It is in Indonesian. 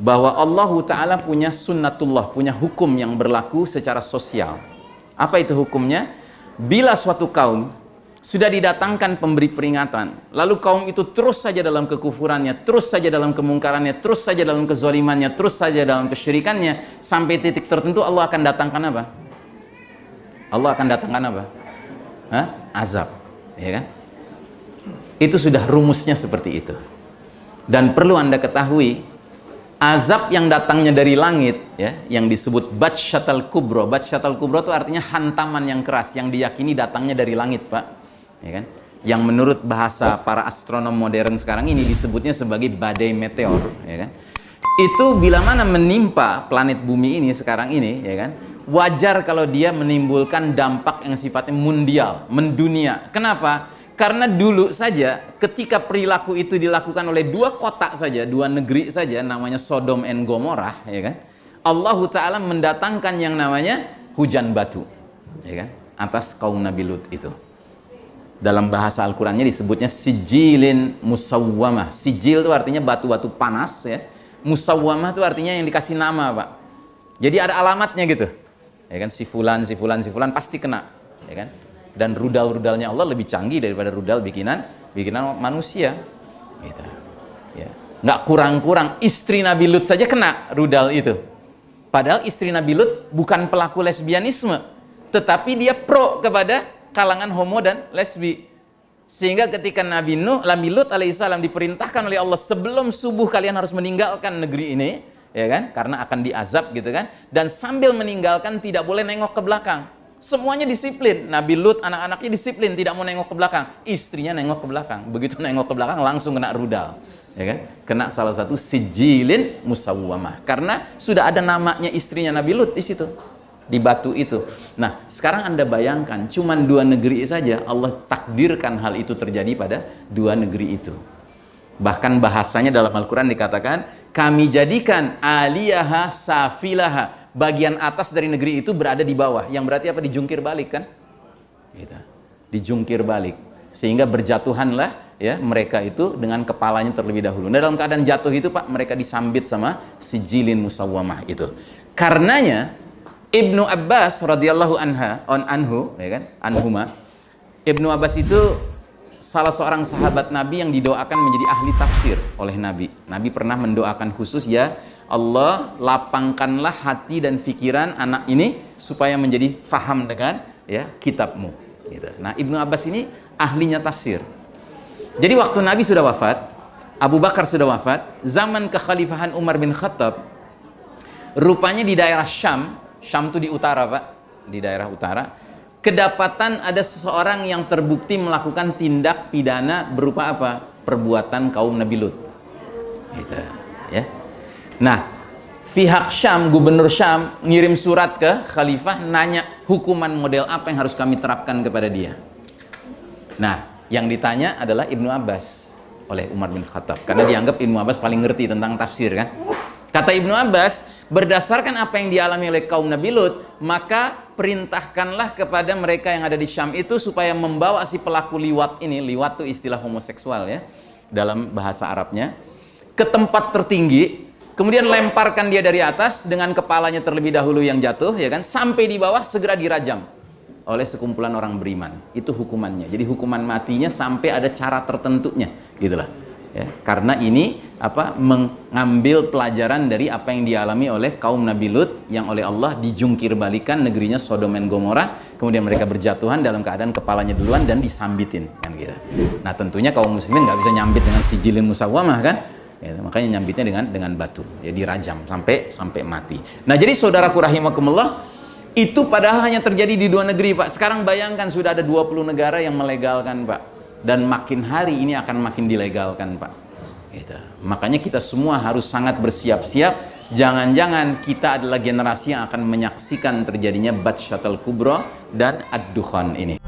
bahwa Allah Ta'ala punya sunnatullah, punya hukum yang berlaku secara sosial. Apa itu hukumnya? Bila suatu kaum sudah didatangkan pemberi peringatan, lalu kaum itu terus saja dalam kekufurannya, terus saja dalam kemungkarannya, terus saja dalam kezalimannya, terus saja dalam kesyirikannya, sampai titik tertentu Allah akan datangkan apa? Allah akan datangkan apa? Hah? Azab, ya kan? Itu sudah rumusnya seperti itu. Dan perlu Anda ketahui, azab yang datangnya dari langit, ya, yang disebut batsyatal kubro. Batsyatal kubro itu artinya hantaman yang keras, yang diyakini datangnya dari langit, Pak. Ya kan? Yang menurut bahasa para astronom modern sekarang ini disebutnya sebagai badai meteor, ya kan? Itu bila mana menimpa planet bumi ini sekarang ini, ya kan? Wajar kalau dia menimbulkan dampak yang sifatnya mundial, mendunia. Kenapa? Karena dulu saja ketika perilaku itu dilakukan oleh dua kota saja, dua negeri saja, namanya Sodom and Gomorrah, ya kan? Allah Ta'ala mendatangkan yang namanya hujan batu, ya kan? Atas kaum Nabi Lut itu. Dalam bahasa Al-Qurannya disebutnya sijilin musawwamah. Sijil itu artinya batu-batu panas, ya. Musawwamah itu artinya yang dikasih nama, Pak. Jadi ada alamatnya gitu. Ya kan, si fulan pasti kena, ya kan? Dan rudal-rudalnya Allah lebih canggih daripada rudal bikinan manusia, gitu. Ya. Nggak kurang-kurang istri Nabi Lut saja kena rudal itu. Padahal istri Nabi Lut bukan pelaku lesbianisme, tetapi dia pro kepada kalangan homo dan lesbi. Sehingga ketika Nabi Lut alaihissalam diperintahkan oleh Allah, sebelum subuh kalian harus meninggalkan negeri ini, ya kan? Karena akan diazab gitu kan. Dan sambil meninggalkan tidak boleh nengok ke belakang. Semuanya disiplin. Nabi Lut anak-anaknya disiplin, tidak mau nengok ke belakang. Istrinya nengok ke belakang. Begitu nengok ke belakang langsung kena rudal, ya kan? Kena salah satu sijilin musawwamah. Karena sudah ada namanya istrinya Nabi Lut di situ, di batu itu. Nah, sekarang Anda bayangkan, cuman dua negeri saja Allah takdirkan hal itu terjadi pada dua negeri itu. Bahkan bahasanya dalam Al-Quran dikatakan, kami jadikan aliyaha safilaha, bagian atas dari negeri itu berada di bawah. Yang berarti apa? Dijungkir balik kan? Gitu. Dijungkir balik. Sehingga berjatuhanlah ya mereka itu dengan kepalanya terlebih dahulu. Nah, dalam keadaan jatuh itu Pak, mereka disambit sama sijilin musawwamah itu. Karenanya Ibnu Abbas radhiyallahu anhu, ya kan? Anhuma. Ibnu Abbas itu salah seorang sahabat Nabi yang didoakan menjadi ahli tafsir oleh Nabi. Nabi pernah mendoakan khusus, ya Allah, lapangkanlah hati dan pikiran anak ini supaya menjadi faham dengan ya kitabmu. Gitu. Nah, Ibnu Abbas ini ahlinya tafsir. Jadi waktu Nabi sudah wafat, Abu Bakar sudah wafat, zaman kekhalifahan Umar bin Khattab, rupanya di daerah Syam itu di utara Pak, di daerah utara, kedapatan ada seseorang yang terbukti melakukan tindak pidana berupa apa? Perbuatan kaum Nabi Lut. Gitu, ya. Nah, pihak Syam, gubernur Syam ngirim surat ke khalifah nanya hukuman model apa yang harus kami terapkan kepada dia. Nah, yang ditanya adalah Ibnu Abbas oleh Umar bin Khattab, karena dianggap Ibnu Abbas paling ngerti tentang tafsir kan. Kata Ibnu Abbas, berdasarkan apa yang dialami oleh kaum Nabi Lut, maka perintahkanlah kepada mereka yang ada di Syam itu supaya membawa si pelaku liwat ini, liwat itu istilah homoseksual ya, dalam bahasa Arabnya, ke tempat tertinggi, kemudian lemparkan dia dari atas dengan kepalanya terlebih dahulu yang jatuh, ya kan, sampai di bawah segera dirajam oleh sekumpulan orang beriman. Itu hukumannya. Jadi hukuman matinya sampai ada cara tertentunya, gitulah. Ya, karena ini apa, mengambil pelajaran dari apa yang dialami oleh kaum Nabi Lut yang oleh Allah dijungkir balikan negerinya Sodom dan Gomorrah, kemudian mereka berjatuhan dalam keadaan kepalanya duluan dan disambitin kan gitu. Nah, tentunya kaum muslimin nggak bisa nyambit dengan sijilin musawwamah kan, ya, makanya nyambitnya dengan batu, ya dirajam sampai mati. Nah, jadi saudaraku rahimakumullah, itu padahal hanya terjadi di dua negeri Pak. Sekarang bayangkan sudah ada 20 negara yang melegalkan Pak. Dan makin hari ini akan makin dilegalkan Pak. Gitu. Makanya kita semua harus sangat bersiap-siap. Jangan-jangan kita adalah generasi yang akan menyaksikan terjadinya Batsyatul Kubra dan Ad-Dukhan ini.